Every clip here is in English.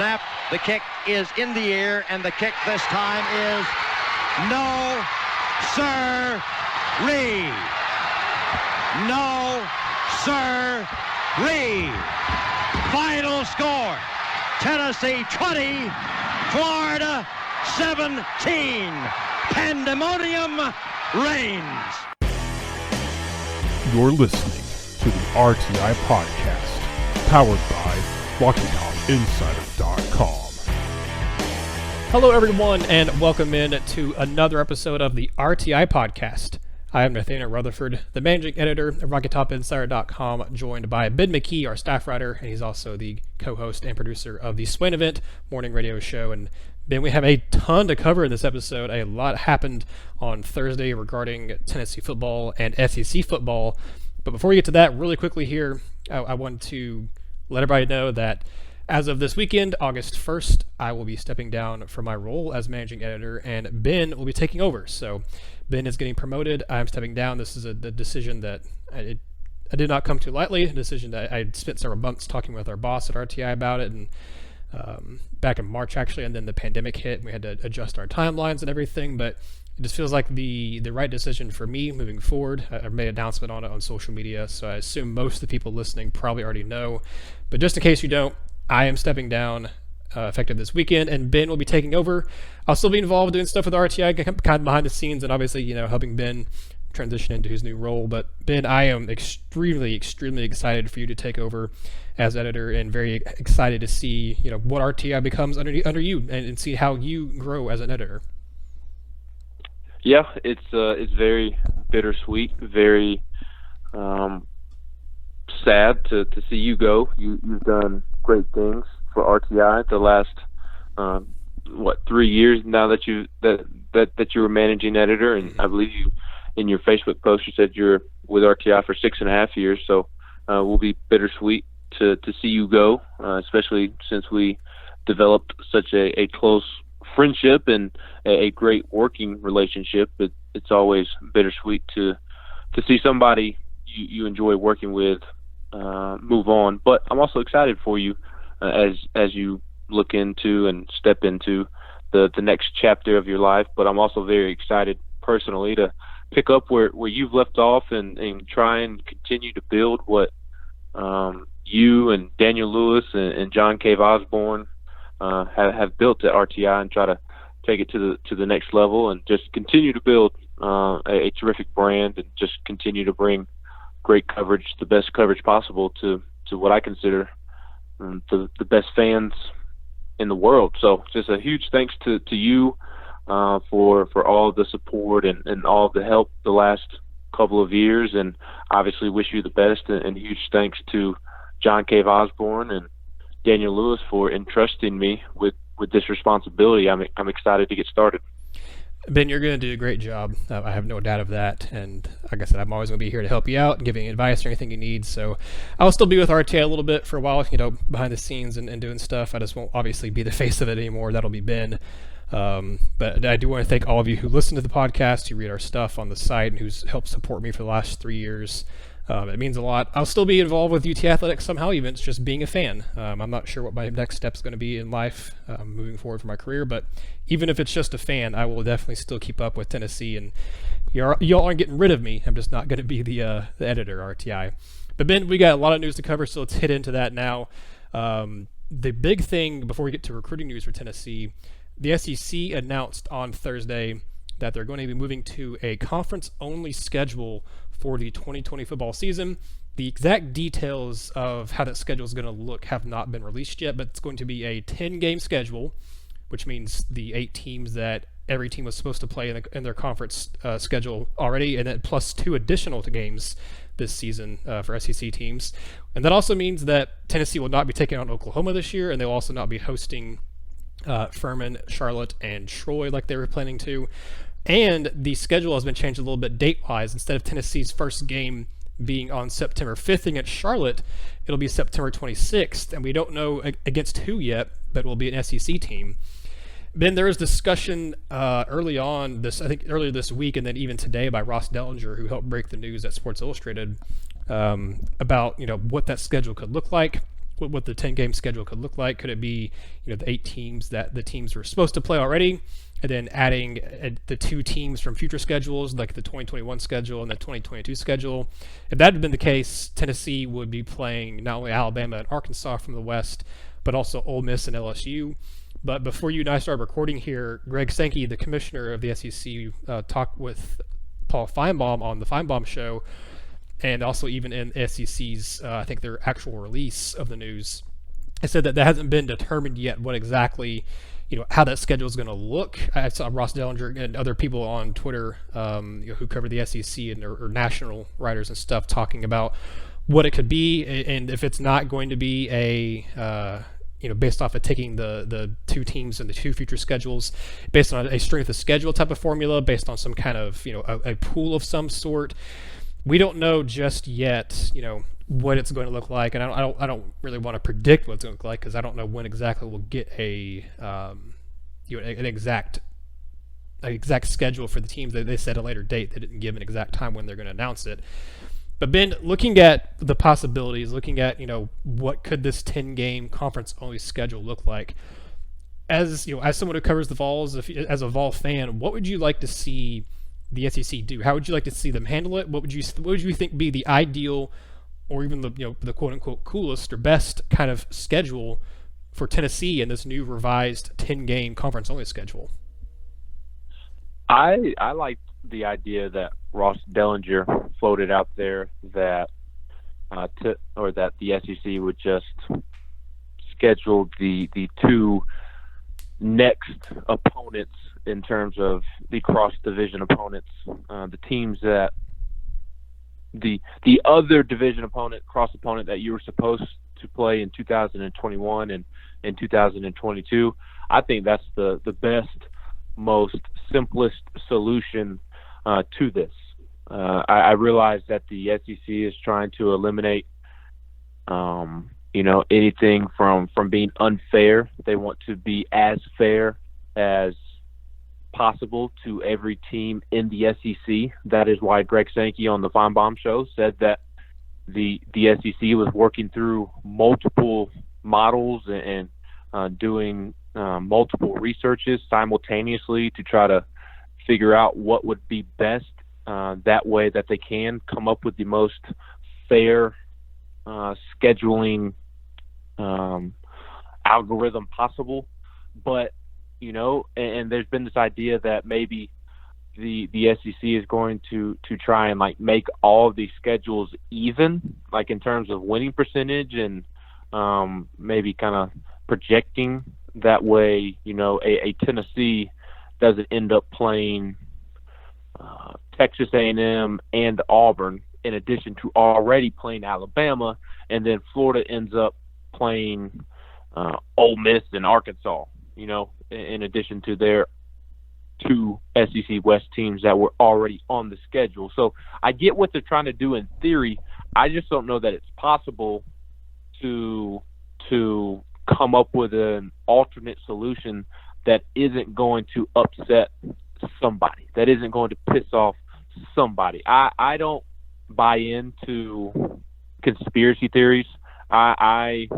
snap. The kick is in the air, and the kick this time is no, sir-ree. No, sir-ree. Final score, Tennessee 20, Florida 17. Pandemonium reigns. You're listening to the RTI Podcast, powered by RockyTopInsider.com. Hello, everyone, and welcome in to another episode of the RTI Podcast. I am Nathaniel Rutherford, the managing editor of RockyTopInsider.com, joined by Ben McGhee, our staff writer, and he's also the co-host and producer of the Swain Event morning radio show. And Ben, we have a ton to cover in this episode. A lot happened on Thursday regarding Tennessee football and SEC football. But before we get to that, really quickly here, I want to let everybody know that as of this weekend, August 1st, I will be stepping down from my role as managing editor, and Ben will be taking over. So Ben is getting promoted. I'm stepping down. This is a decision that I did not come to lightly, a decision that I spent several months talking with our boss at RTI about it, and back in March, actually, and then the pandemic hit, and we had to adjust our timelines and everything, but it just feels like the right decision for me moving forward. I made an announcement on it on social media, so I assume most of the people listening probably already know, but just in case you don't, I am stepping down effective this weekend, and Ben will be taking over. I'll still be involved doing stuff with RTI, kind of behind the scenes, and obviously, helping Ben transition into his new role. But Ben, I am extremely excited for you to take over as editor, and very excited to see what RTI becomes under you, and see how you grow as an editor. Yeah, it's very bittersweet, very sad to see you go. You've done great things for RTI the last 3 years now that you were managing editor, and I believe you in your Facebook post you said you're with RTI for 6.5 years. So we'll be bittersweet to see you go, especially since we developed such a close friendship and a great working relationship. It's always bittersweet to see somebody you enjoy working with move on. But I'm also excited for you as you look into and step into the next chapter of your life. But I'm also very excited personally to pick up where you've left off and try and continue to build what you and Daniel Lewis and John Cave Osborne have built at RTI, and try to take it to the next level, and just continue to build a terrific brand, and just continue to bring great coverage, the best coverage possible to what I consider the best fans in the world. So just a huge thanks to you for all the support and all the help the last couple of years, and obviously wish you the best, and huge thanks to John Cave Osborne and Daniel Lewis for entrusting me with this responsibility. I'm excited to get started. Ben, you're going to do a great job. I have no doubt of that. And like I said, I'm always going to be here to help you out and give you advice or anything you need. So I'll still be with RTA a little bit for a while, behind the scenes and doing stuff. I just won't obviously be the face of it anymore. That'll be Ben. But I do want to thank all of you who listen to the podcast, who read our stuff on the site, and who's helped support me for the last 3 years. It means a lot. I'll still be involved with UT Athletics somehow, even it's just being a fan. I'm not sure what my next step's going to be in life moving forward for my career, but even if it's just a fan, I will definitely still keep up with Tennessee, and y'all aren't getting rid of me. I'm just not going to be the editor, RTI. But Ben, we got a lot of news to cover, so let's hit into that now. The big thing before we get to recruiting news for Tennessee, the SEC announced on Thursday that they're going to be moving to a conference-only schedule for the 2020 football season. The exact details of how that schedule is going to look have not been released yet, but it's going to be a 10-game schedule, which means the 8 teams that every team was supposed to play in their conference schedule already, and then plus 2 additional games this season for SEC teams. And that also means that Tennessee will not be taking on Oklahoma this year, and they'll also not be hosting Furman, Charlotte, and Troy like they were planning to. And the schedule has been changed a little bit date-wise. Instead of Tennessee's first game being on September 5th against Charlotte, it'll be September 26th, and we don't know against who yet, but it will be an SEC team. Ben, there was discussion earlier this week, and then even today by Ross Dellinger, who helped break the news at Sports Illustrated, about what that schedule could look like. what the 10-game schedule could look like. Could it be, the 8 teams that the teams were supposed to play already, and then adding the 2 teams from future schedules, like the 2021 schedule and the 2022 schedule? If that had been the case, Tennessee would be playing not only Alabama and Arkansas from the West, but also Ole Miss and LSU. But before you and I started recording here, Greg Sankey, the commissioner of the SEC, talked with Paul Feinbaum on the Feinbaum Show, and also even in SEC's, I think their actual release of the news, it said that hasn't been determined yet what exactly, how that schedule is going to look. I saw Ross Dellinger and other people on Twitter, who cover the SEC and or national writers and stuff, talking about what it could be, and if it's not going to be a based off of taking the 2 teams and the 2 future schedules, based on a strength of schedule type of formula, based on some kind of a pool of some sort. We don't know just yet, what it's going to look like, and I don't really want to predict what it's going to look like, because I don't know when exactly we'll get an exact schedule for the teams. They said a later date. They didn't give an exact time when they're going to announce it. But Ben, looking at the possibilities, looking at what could this 10-game conference-only schedule look like, as someone who covers the Vols, as a Vol fan, what would you like to see the SEC do? How would you like to see them handle it? What would you think be the ideal, or even the quote-unquote coolest or best kind of schedule for Tennessee in this new revised 10-game conference-only schedule? I like the idea that Ross Dellinger floated out there, that that the SEC would just schedule the 2 next opponents in terms of the cross-division opponents, the teams that the other division opponent, cross opponent that you were supposed to play in 2021 and in 2022. I think that's the best, most simplest solution to this. I realize that the SEC is trying to eliminate, anything from being unfair. They want to be as fair as possible to every team in the SEC. That is why Greg Sankey on the Feinbaum Show said that the SEC was working through multiple models and doing multiple researches simultaneously to try to figure out what would be best, that way that they can come up with the most fair scheduling algorithm possible. But and there's been this idea that maybe the SEC is going to try and make all of these schedules even, like in terms of winning percentage, and maybe kind of projecting that way, a Tennessee doesn't end up playing Texas A&M and Auburn in addition to already playing Alabama, and then Florida ends up playing Ole Miss and Arkansas, in addition to their 2 SEC West teams that were already on the schedule. So I get what they're trying to do in theory. I just don't know that it's possible to come up with an alternate solution that isn't going to upset somebody, that isn't going to piss off somebody. I don't buy into conspiracy theories. I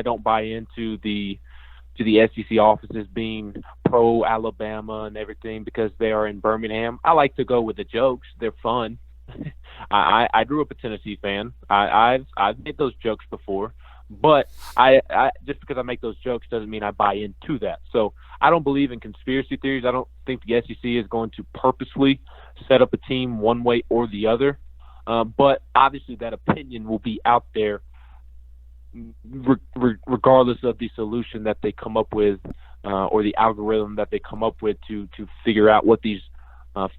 don't buy into the SEC offices being pro Alabama and everything because they are in Birmingham. I like to go with the jokes. They're fun. I grew up a Tennessee fan. I've made those jokes before, but I just because I make those jokes doesn't mean I buy into that. So I don't believe in conspiracy theories. I don't think the SEC is going to purposely set up a team one way or the other. But obviously that opinion will be out there regardless of the solution that they come up with or the algorithm that they come up with to figure out what these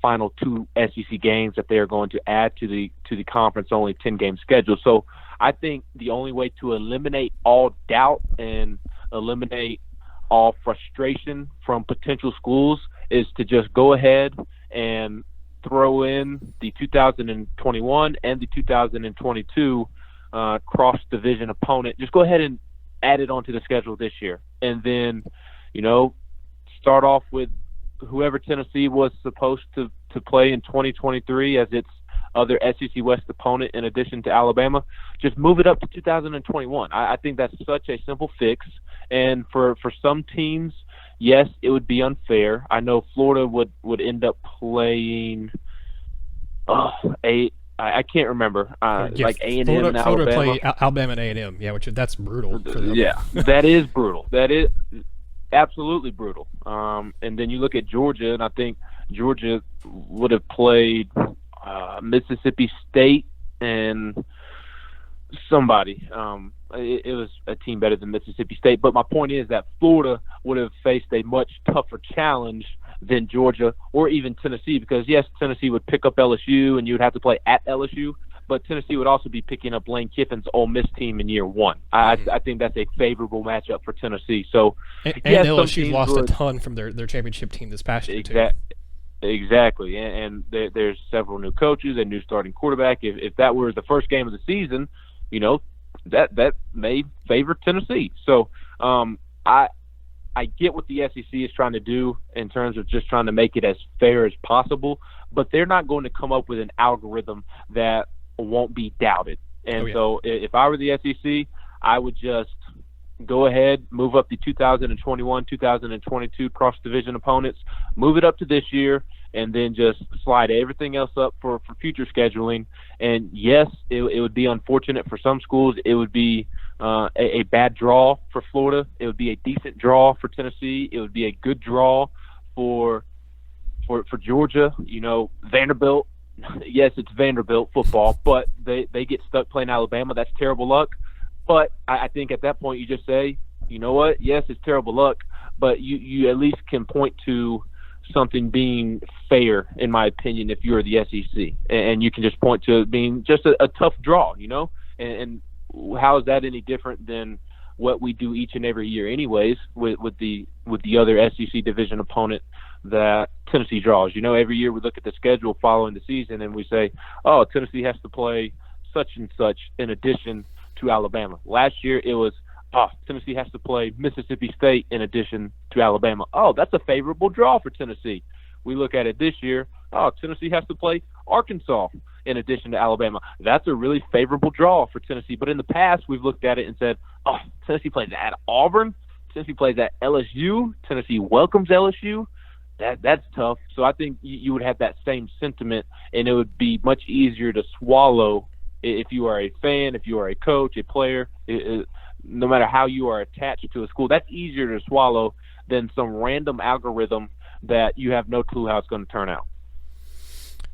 final 2 SEC games that they are going to add to the conference only 10-game schedule. So I think the only way to eliminate all doubt and eliminate all frustration from potential schools is to just go ahead and throw in the 2021 and the 2022 cross-division opponent. Just go ahead and add it onto the schedule this year. And then, start off with whoever Tennessee was supposed to play in 2023 as its other SEC West opponent in addition to Alabama, just move it up to 2021. I think that's such a simple fix. And for some teams, yes, it would be unfair. I know Florida would end up playing I can't remember. Like A&M and Alabama. Florida play Alabama and A&M. Yeah, that's brutal for them. Yeah, that is brutal. That is absolutely brutal. And then you look at Georgia, and I think Georgia would have played Mississippi State and somebody. It was a team better than Mississippi State. But my point is that Florida would have faced a much tougher challenge than Georgia or even Tennessee, because yes, Tennessee would pick up LSU and you would have to play at LSU, but Tennessee would also be picking up Lane Kiffin's Ole Miss team in year one. I think that's a favorable matchup for Tennessee. So, and LSU lost a ton from their championship team this past year too. Exactly, and there's several new coaches, a new starting quarterback. If that were the first game of the season, that may favor Tennessee. So I get what the SEC is trying to do in terms of just trying to make it as fair as possible, but they're not going to come up with an algorithm that won't be doubted. And so if I were the SEC, I would just go ahead, move up the 2021, 2022 cross-division opponents, move it up to this year, and then just slide everything else up for future scheduling. And yes, it would be unfortunate for some schools. It would be a bad draw for Florida. It would be a decent draw for Tennessee. It would be a good draw for Georgia. Vanderbilt. Yes, it's Vanderbilt football, but they get stuck playing Alabama. That's terrible luck. But I think at that point you just say, you know what? Yes, it's terrible luck, but you at least can point to something being fair, in my opinion, if you're the SEC, and you can just point to it being just a tough draw, and how is that any different than what we do each and every year anyways with the other SEC division opponent that Tennessee draws? Every year we look at the schedule following the season and we say, oh, Tennessee has to play such and such in addition to Alabama. Last year it was, Tennessee has to play Mississippi State in addition to Alabama. Oh, that's a favorable draw for Tennessee. We look at it this year, Tennessee has to play Arkansas in addition to Alabama. That's a really favorable draw for Tennessee. But in the past, we've looked at it and said, Tennessee plays at Auburn. Tennessee plays at LSU. Tennessee welcomes LSU. That's tough. So I think you would have that same sentiment, and it would be much easier to swallow if you are a fan, if you are a coach, a player, no matter how you are attached to a school. That's easier to swallow than some random algorithm that you have no clue how it's going to turn out.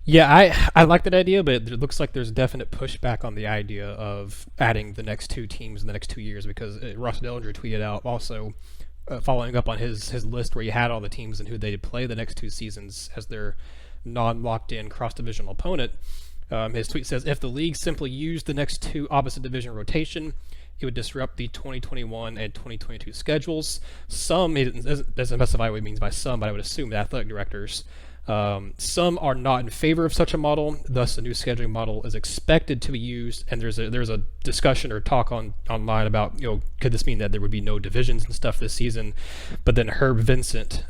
Yeah, I like that idea, but it looks like there's definite pushback on the idea of adding the next two teams in the next 2 years, because Ross Dellinger tweeted out also following up on his list where he had all the teams and who they'd play the next two seasons as their non-locked-in cross-divisional opponent. His tweet says, if the league simply used the next two opposite division rotation, it would disrupt the 2021 and 2022 schedules. Some, he doesn't specify what he means by some, but I would assume the athletic directors. Some are not in favor of such a model, thus a new scheduling model is expected to be used, and there's a discussion or talk online about, could this mean that there would be no divisions and stuff this season? But then Herb Vincent,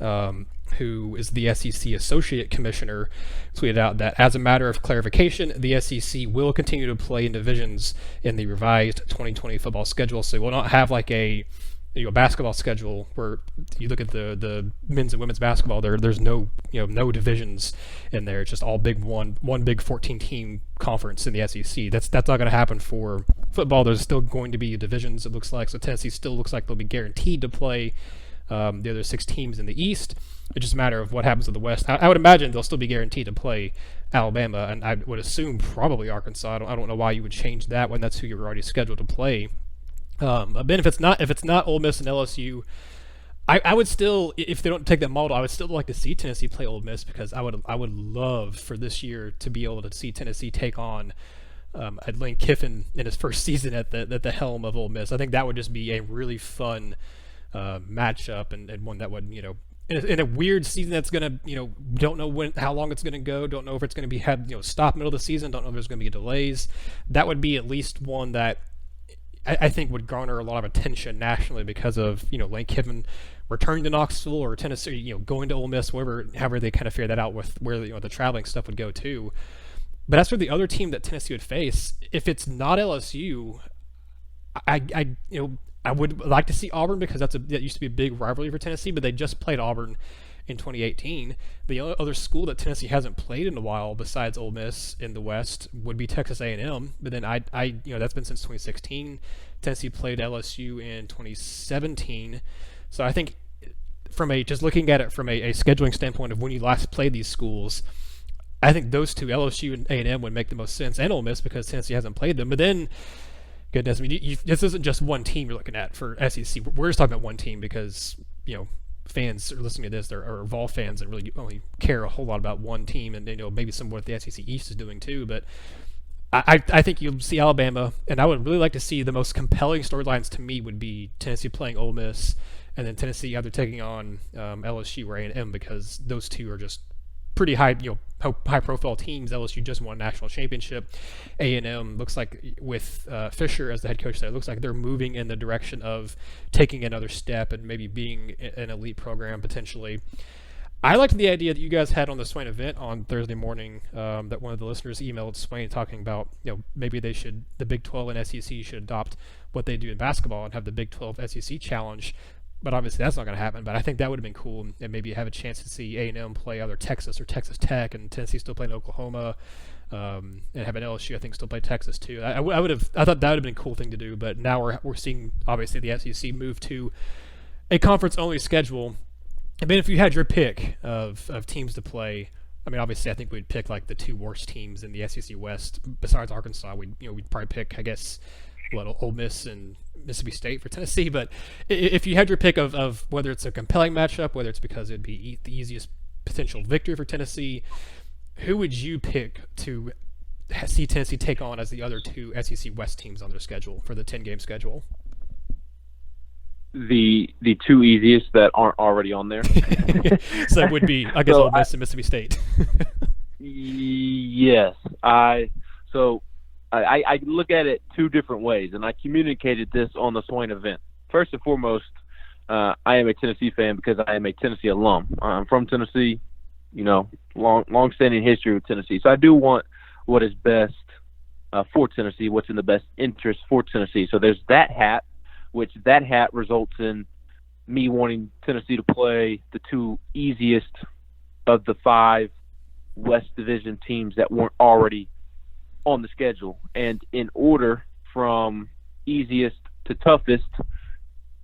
who is the SEC Associate Commissioner, tweeted out that as a matter of clarification, the SEC will continue to play in divisions in the revised 2020 football schedule, so we'll not have like a basketball schedule where you look at the men's and women's basketball, there's no no divisions in there. It's just all one big 14-team conference in the SEC. That's not going to happen for football. There's still going to be divisions, it looks like. So Tennessee still looks like they'll be guaranteed to play the other 6 teams in the East. It's just a matter of what happens to the West. I would imagine they'll still be guaranteed to play Alabama, and I would assume probably Arkansas. I don't know why you would change that when that's who you're already scheduled to play. Ben, if it's not Ole Miss and LSU, I would still, if they don't take that model, I would still like to see Tennessee play Ole Miss, because I would love for this year to be able to see Tennessee take on Lane Kiffin in his first season at the helm of Ole Miss. I think that would just be a really fun matchup, and one that would in a weird season that's gonna don't know how long it's gonna go, don't know if it's gonna be stop middle of the season, don't know if there's gonna be delays. That would be at least one that I think would garner a lot of attention nationally, because of Lane Kiffin returning to Knoxville or Tennessee, going to Ole Miss, however they kind of figure that out with where the traveling stuff would go to. But as for the other team that Tennessee would face, if it's not LSU, I would like to see Auburn, because that used to be a big rivalry for Tennessee, but they just played Auburn in 2018. The other school that Tennessee hasn't played in a while besides Ole Miss in the West would be Texas A&M. But then that's been since 2016. Tennessee played LSU in 2017. So I think just looking at it from a scheduling standpoint of when you last played these schools, I think those two, LSU and A&M, would make the most sense, and Ole Miss, because Tennessee hasn't played them. But then, goodness, I mean, this isn't just one team you're looking at for SEC. We're just talking about one team because, fans are listening to this, are Vol fans that really only care a whole lot about one team, and maybe some of what the SEC East is doing too. But I think you'll see Alabama, and I would really like to see the most compelling storylines to me would be Tennessee playing Ole Miss, and then Tennessee either taking on LSU or A&M, because those two are just pretty high profile teams. LSU just won a national championship. A&M looks like, with Fisher as the head coach there, it looks like they're moving in the direction of taking another step and maybe being an elite program potentially. I liked the idea that you guys had on the Swain event on Thursday morning, that one of the listeners emailed Swain talking about, maybe the Big 12 and SEC should adopt what they do in basketball and have the Big 12 SEC challenge. But obviously that's not going to happen. But I think that would have been cool, and maybe have a chance to see A&M play either Texas or Texas Tech, and Tennessee still playing Oklahoma, and have an LSU, I think, still play Texas too. I thought that would have been a cool thing to do. But now we're seeing, obviously, the SEC move to a conference-only schedule. I mean, if you had your pick of teams to play, I mean, obviously, I think we'd pick like the two worst teams in the SEC West besides Arkansas. We'd probably pick, I guess, Ole Miss and Mississippi State for Tennessee. But if you had your pick of whether it's a compelling matchup, whether it's because it'd be the easiest potential victory for Tennessee, who would you pick to see Tennessee take on as the other two SEC West teams on their schedule for the 10-game schedule? The two easiest that aren't already on there. So it would be, I guess, Ole Miss and Mississippi State. Yes. I look at it two different ways, and I communicated this on the Swain event. First and foremost, I am a Tennessee fan because I am a Tennessee alum. I'm from Tennessee, long-standing history with Tennessee. So I do want what is best for Tennessee, what's in the best interest for Tennessee. So there's that hat, which that hat results in me wanting Tennessee to play the two easiest of the 5 West Division teams that weren't already on the schedule. And in order from easiest to toughest,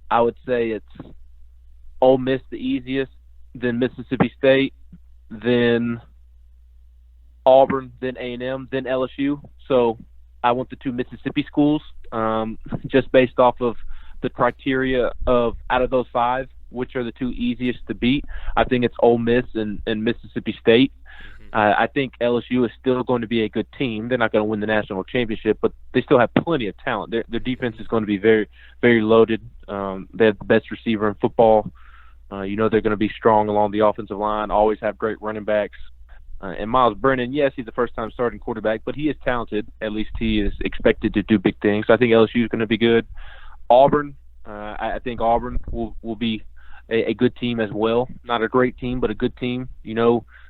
I would say it's Ole Miss the easiest, then Mississippi State, then Auburn, then A&M, then LSU. So I want the two Mississippi schools, just based off of the criteria of out of those 5, which are the two easiest to beat. I think it's Ole Miss and Mississippi State. I think LSU is still going to be a good team. They're not going to win the national championship, but they still have plenty of talent. Their defense is going to be very, very loaded. They have the best receiver in football. They're going to be strong along the offensive line, always have great running backs. And Miles Brennan, yes, he's the first-time starting quarterback, but he is talented. At least he is expected to do big things. So I think LSU is going to be good. Auburn, I think Auburn will be a good team as well. Not a great team, but a good team.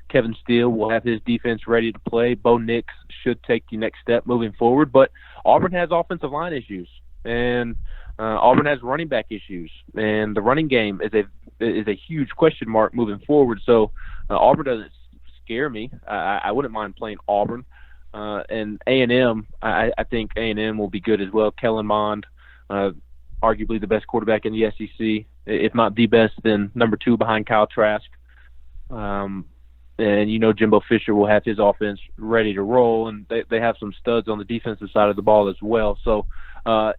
Kevin Steele will have his defense ready to play. Bo Nix should take the next step moving forward. But Auburn has offensive line issues, and Auburn has running back issues, and the running game is a huge question mark moving forward. So Auburn doesn't scare me. I wouldn't mind playing Auburn. And A&M, I think A&M will be good as well. Kellen Mond, arguably the best quarterback in the SEC, if not the best, then number 2 behind Kyle Trask. And Jimbo Fisher will have his offense ready to roll, and they have some studs on the defensive side of the ball as well. So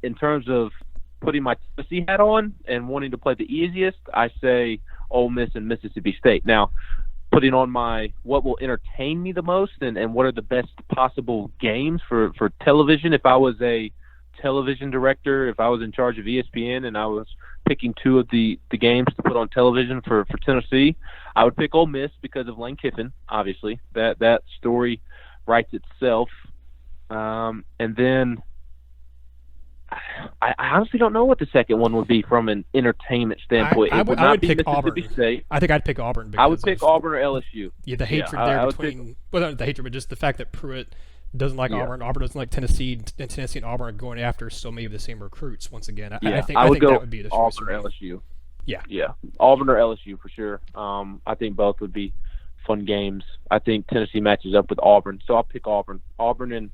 in terms of putting my Tennessee hat on and wanting to play the easiest, I say Ole Miss and Mississippi State. Now, putting on what will entertain me the most and what are the best possible games for television. If I was a television director, if I was in charge of ESPN and I was picking 2 of the games to put on television for Tennessee, I would pick Ole Miss because of Lane Kiffin, obviously. That story writes itself. And then I honestly don't know what the second one would be from an entertainment standpoint. I would pick Auburn. State. I think I'd pick Auburn. I would pick Auburn or LSU. Yeah, the hatred there between – well, not the hatred, but just the fact that Pruitt – doesn't like Auburn. Auburn doesn't like Tennessee, and Tennessee and Auburn are going after so many of the same recruits once again. I think that would be the choice. Auburn or LSU. Yeah, Auburn or LSU for sure. I think both would be fun games. I think Tennessee matches up with Auburn, so I'll pick Auburn. Auburn and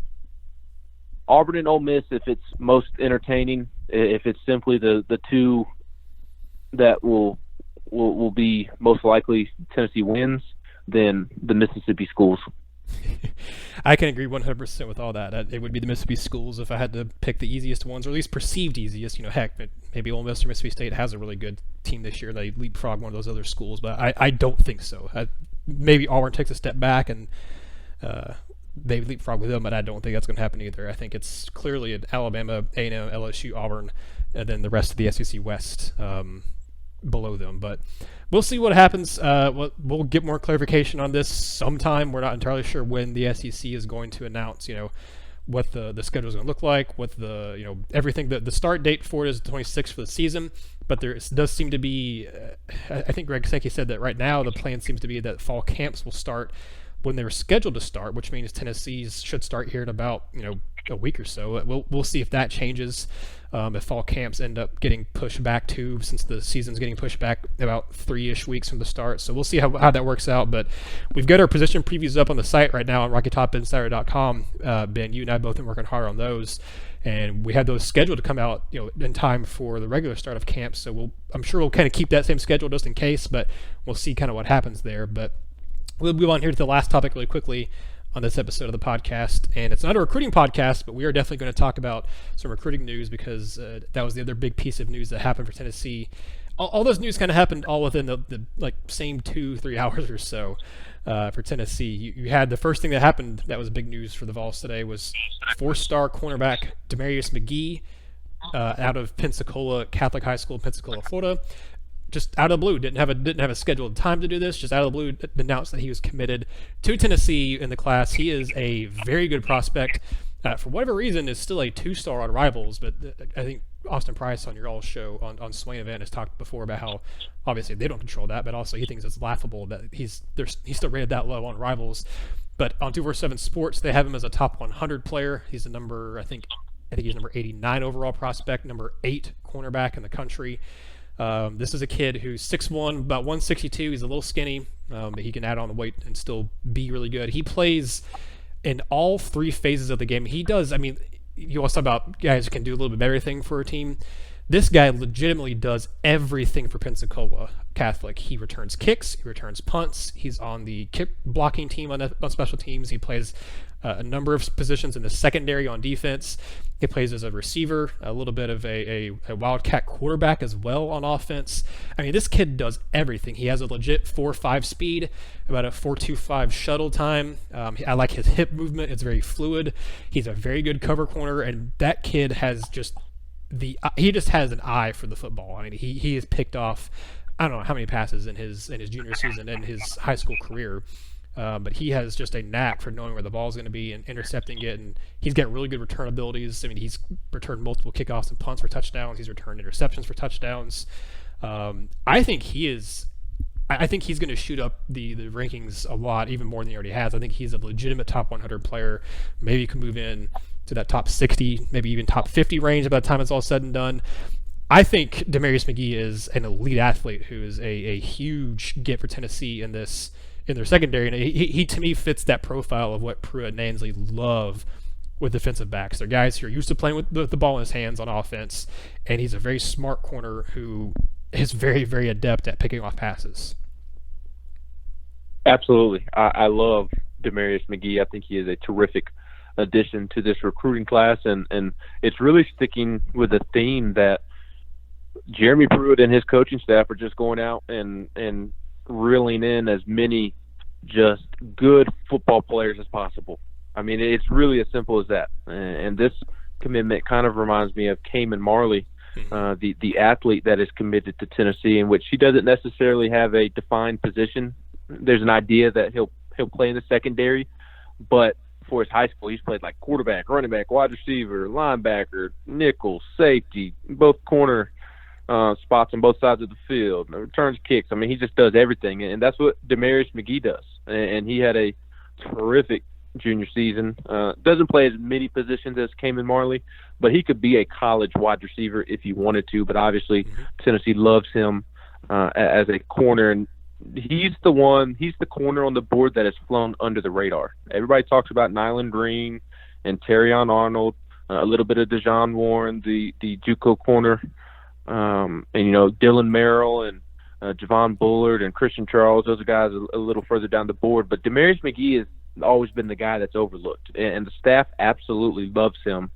Ole Miss if it's most entertaining. If it's simply the two that will be most likely Tennessee wins, then the Mississippi schools. I can agree 100% with all that. It would be the Mississippi schools if I had to pick the easiest ones, or at least perceived easiest. Heck, maybe Ole Miss or Mississippi State has a really good team this year. They leapfrog one of those other schools, but I don't think so. Maybe Auburn takes a step back and maybe leapfrog with them, but I don't think that's going to happen either. I think it's clearly an Alabama, A&M, LSU, Auburn, and then the rest of the SEC West below them. But we'll see what happens. We'll get more clarification on this sometime. We're not entirely sure when the SEC is going to announce, what the schedule is going to look like, what the, everything. The start date for it is the 26th for the season, but there does seem to be, I think Greg Sankey said that right now the plan seems to be that fall camps will start when they were scheduled to start, which means Tennessee's should start here in about, a week or so. We'll see if that changes. If fall camps end up getting pushed back too, since the season's getting pushed back about 3-ish weeks from the start. So we'll see how that works out. But we've got our position previews up on the site right now on RockyTopInsider.com. Ben, you and I both been working hard on those, and we had those scheduled to come out, in time for the regular start of camp. So I'm sure we'll kind of keep that same schedule just in case, but we'll see kind of what happens there. But we'll move on here to the last topic really quickly on this episode of the podcast, and it's not a recruiting podcast, but we are definitely going to talk about some recruiting news because that was the other big piece of news that happened for Tennessee. All those news kind of happened all within the same 2-3 hours or so for Tennessee. You had the first thing that happened that was big news for the Vols today was 4-star cornerback Damarius McGhee out of Pensacola Catholic High School, Pensacola, Florida. Just out of the blue, didn't have a scheduled time to do this. Just out of the blue, announced that he was committed to Tennessee in the class. He is a very good prospect. For whatever reason, is still a 2-star on Rivals. But I think Austin Price on your all show on Swain Event has talked before about how obviously they don't control that, but also he thinks it's laughable that he's still rated that low on Rivals. But on 247 Sports, they have him as a top 100 player. He's a number, I think he's number 89 overall prospect, number 8 cornerback in the country. This is a kid who's 6'1", about 162. He's a little skinny, but he can add on the weight and still be really good. He plays in all 3 phases of the game. He does, you always talk about guys who can do a little bit of everything for a team. This guy legitimately does everything for Pensacola Catholic. He returns kicks, he returns punts. He's on the kick blocking team on special teams. He plays a number of positions in the secondary on defense. He plays as a receiver, a little bit of a wildcat quarterback as well on offense. This kid does everything. He has a legit 4.5 speed, about a 4.25 shuttle time. I like his hip movement. It's very fluid. He's a very good cover corner, and that kid has he just has an eye for the football. He has picked off, I don't know how many passes in his junior season and his high school career. But he has just a knack for knowing where the ball is going to be and intercepting it, and he's got really good return abilities. He's returned multiple kickoffs and punts for touchdowns. He's returned interceptions for touchdowns. I think he's going to shoot up the rankings a lot, even more than he already has. I think he's a legitimate top 100 player. Maybe he can move in to that top 60, maybe even top 50 range by the time it's all said and done. I think Damarius McGhee is an elite athlete who is a huge get for Tennessee in their secondary, and he to me fits that profile of what Pruitt and Ansley love with defensive backs. They're guys who are used to playing with the ball in his hands on offense, and he's a very smart corner who is very, very adept at picking off passes. Absolutely. I love Damarius McGhee. I think he is a terrific addition to this recruiting class, and it's really sticking with a theme that Jeremy Pruitt and his coaching staff are just going out and reeling in as many just good football players as possible. It's really as simple as that. And this commitment kind of reminds me of Cayman Marley, the athlete that is committed to Tennessee, in which he doesn't necessarily have a defined position. There's an idea that he'll play in the secondary, but for his high school, he's played like quarterback, running back, wide receiver, linebacker, nickel, safety, both corner spots on both sides of the field, returns kicks. He just does everything, and that's what Damarius McGhee does. And he had a terrific junior season. Doesn't play as many positions as Cayman Marley, but he could be a college wide receiver if he wanted to. But obviously, Tennessee loves him as a corner, and he's the corner on the board that has flown under the radar. Everybody talks about Nyland Green and Terrion Arnold, a little bit of Dejon Warren, the JUCO corner, and Dylan Merrill and Javon Bullard and Christian Charles. Those are guys a little further down the board. But Damarius McGhee has always been the guy that's overlooked, and the staff absolutely loves him,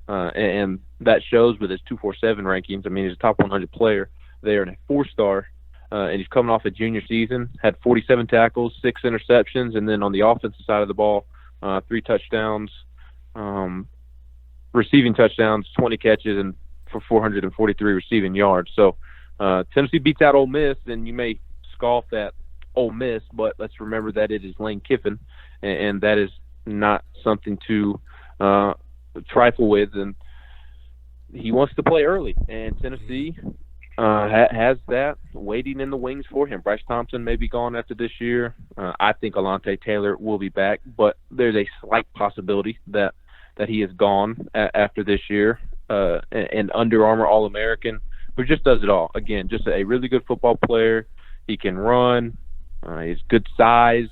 and that shows with his 247 rankings. I mean, he's a top 100 player there and a 4-star. And he's coming off a junior season, had 47 tackles, 6 interceptions, and then on the offensive side of the ball, 3 touchdowns, receiving touchdowns, 20 catches, and for 443 receiving yards. So Tennessee beats out Ole Miss, and you may scoff at Ole Miss, but let's remember that it is Lane Kiffin, and that is not something to trifle with. And he wants to play early, and Tennessee has that waiting in the wings for him. Bryce Thompson may be gone after this year. I think Alontae Taylor will be back, but there's a slight possibility that he is gone after this year. An Under Armour All-American who just does it all. Again, just a really good football player. He can run. He's good size,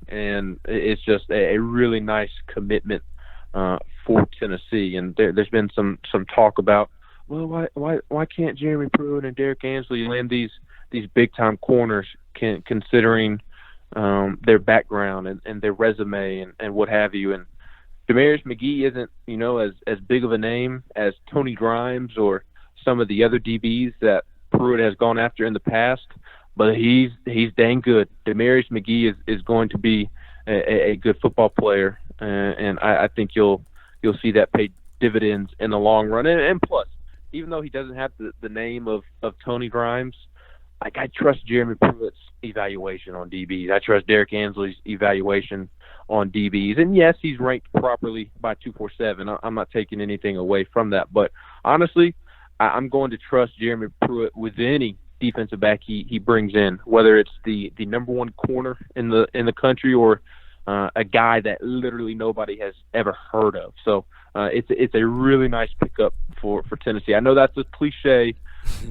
and it's just a really nice commitment for Tennessee. And there's been some talk about, well, why can't Jeremy Pruitt and Derek Ansley land these big time corners, considering their background and their resume and what have you. And Damarius McGhee isn't as big of a name as Tony Grimes or some of the other DBs that Pruitt has gone after in the past, but he's dang good. Damarius McGhee is going to be a good football player, and I think you'll see that pay dividends in the long run. And plus, even though he doesn't have the name of Tony Grimes, I trust Jeremy Pruitt's evaluation on DBs. I trust Derek Ansley's evaluation on DBs. And yes, he's ranked properly by 247. I'm not taking anything away from that. But honestly, I'm going to trust Jeremy Pruitt with any defensive back he brings in, whether it's the number one corner in the country or a guy that literally nobody has ever heard of. So it's a really nice pickup for Tennessee. I know that's a cliche,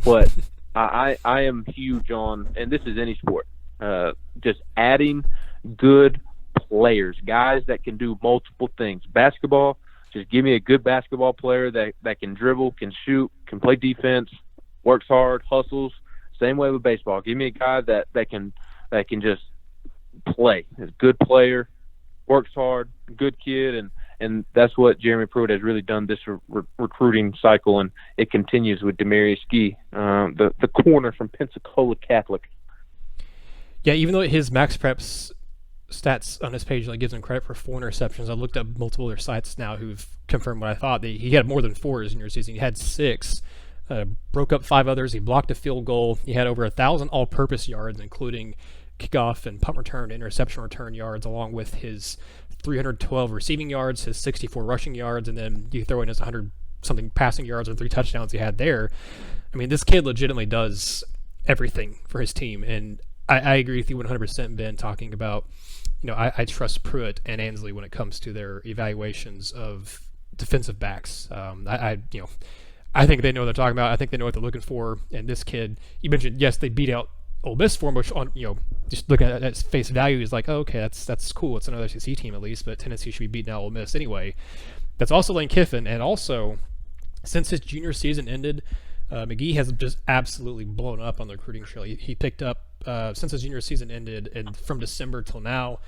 but I am huge on, and this is any sport, just adding good players, guys that can do multiple things. Basketball, just give me a good basketball player that can dribble, can shoot, can play defense, works hard, hustles. Same way with baseball. Give me a guy that can just play. He's a good player, works hard, good kid, and that's what Jeremy Pruitt has really done this recruiting cycle, and it continues with Damarius McGhee, the corner from Pensacola Catholic. Yeah, even though his Max Preps stats on his page gives him credit for 4 interceptions, I looked up multiple other sites now who've confirmed what I thought. He had more than 4 his junior season. He had 6. Broke up 5 others. He blocked a field goal. He had over 1,000 all-purpose yards, including kickoff and punt return, interception return yards, along with his 312 receiving yards, his 64 rushing yards, and then you throw in his 100-something passing yards and 3 touchdowns he had there. I mean, this kid legitimately does everything for his team, and I agree with you 100%, Ben, talking about, I trust Pruitt and Ansley when it comes to their evaluations of defensive backs. I think they know what they're talking about. I think they know what they're looking for. And this kid, you mentioned, yes, they beat out Ole Miss for him, which just looking at its face value is like, oh, okay, that's cool. It's another SEC team at least, but Tennessee should be beating out Ole Miss anyway. That's also Lane Kiffin, and also since his junior season ended, McGhee has just absolutely blown up on the recruiting trail. He picked up since his junior season ended, and from December till now,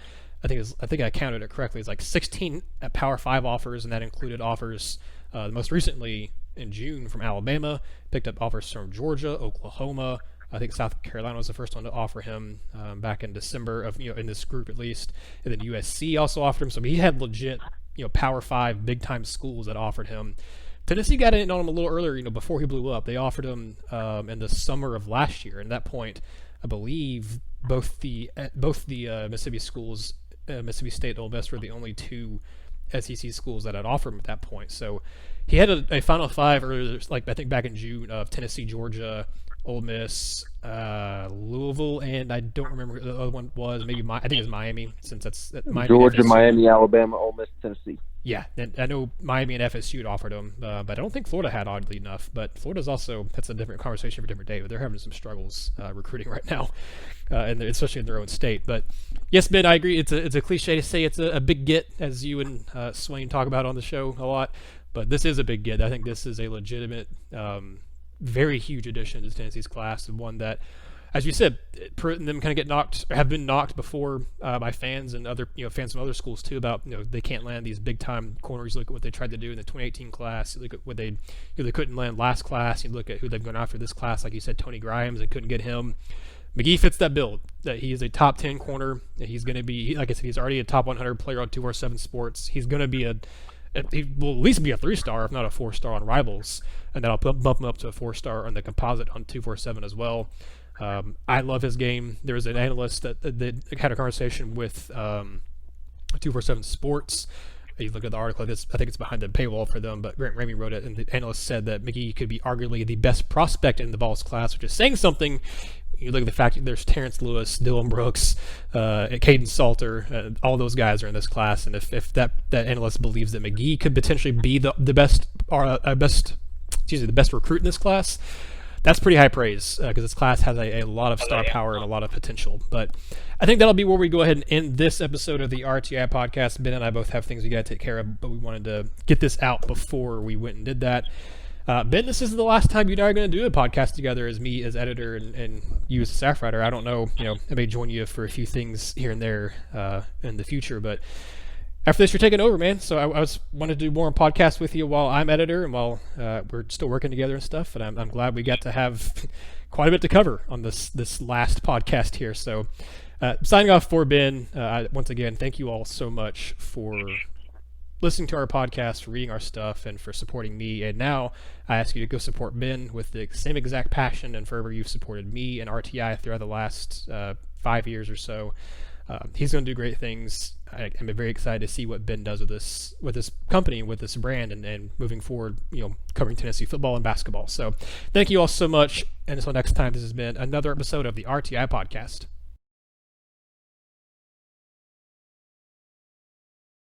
I think I counted it correctly. It's like 16 Power 5 offers, and that included offers most recently in June from Alabama. Picked up offers from Georgia, Oklahoma. I think South Carolina was the first one to offer him back in December of in this group at least, and then USC also offered him. So he had legit Power 5 big time schools that offered him. Tennessee got in on him a little earlier, before he blew up. They offered him in the summer of last year, and at that point, I believe both the Mississippi schools, Mississippi State and Ole Miss, were the only 2 SEC schools that had offered him at that point. So he had a Final 5 earlier, I think back in June, of Tennessee, Georgia, Ole Miss, Louisville, Louisville, and I don't remember who the other one was. Maybe I think it was Miami, since that's Miami. Georgia, Miami, Alabama, Ole Miss, Tennessee. Yeah, and I know Miami and FSU had offered him, but I don't think Florida had, oddly enough. But Florida's also, that's a different conversation for a different day, but they're having some struggles recruiting right now, and especially in their own state. But yes, Ben, I agree. It's a cliche to say it's a big get, as you and Swain talk about on the show a lot, but this is a big get. I think this is a legitimate, very huge addition to Tennessee's class, and one that, as you said, Pruitt and them kind of have been knocked before by fans and other, fans from other schools too, about, they can't land these big time corners. You look at what they tried to do in the 2018 class. You look at what they couldn't land last class. You look at who they've gone after this class, like you said, Tony Grimes, and couldn't get him. McGhee fits that bill. That he is a top 10 corner. He's going to be, like I said, he's already a top 100 player on 247 Sports. He's going to be he will at least be a 3-star, if not a 4-star on Rivals, and that'll bump him up to a 4-star on the composite on 247 as well. I love his game. There was an analyst that had a conversation with 247 Sports. You look at the article, I think it's behind the paywall for them, but Grant Ramey wrote it, and the analyst said that McGhee could be arguably the best prospect in the Vols class, which is saying something. You look at the fact that there's Terrence Lewis, Dylan Brooks, Caden Salter, all those guys are in this class, and if that analyst believes that McGhee could potentially be the best recruit in this class, that's pretty high praise, because this class has a lot of star power and a lot of potential. But I think that'll be where we go ahead and end this episode of the RTI podcast. Ben and I both have things we got to take care of, but we wanted to get this out before we went and did that. Ben, this is the last time you and I are going to do a podcast together, as me as editor and you as a staff writer. I don't know, I may join you for a few things here and there in the future, but after this, you're taking over, man. So I wanted to do more podcasts with you while I'm editor and while we're still working together and stuff. And I'm glad we got to have quite a bit to cover on this last podcast here. So signing off for Ben, once again, thank you all so much for listening to our podcast, for reading our stuff, and for supporting me. And now I ask you to go support Ben with the same exact passion and fervor you've supported me and RTI throughout the last 5 years or so. He's going to do great things. I'm very excited to see what Ben does with this company, with this brand, and moving forward, covering Tennessee football and basketball. So thank you all so much. And until next time, this has been another episode of the RTI Podcast.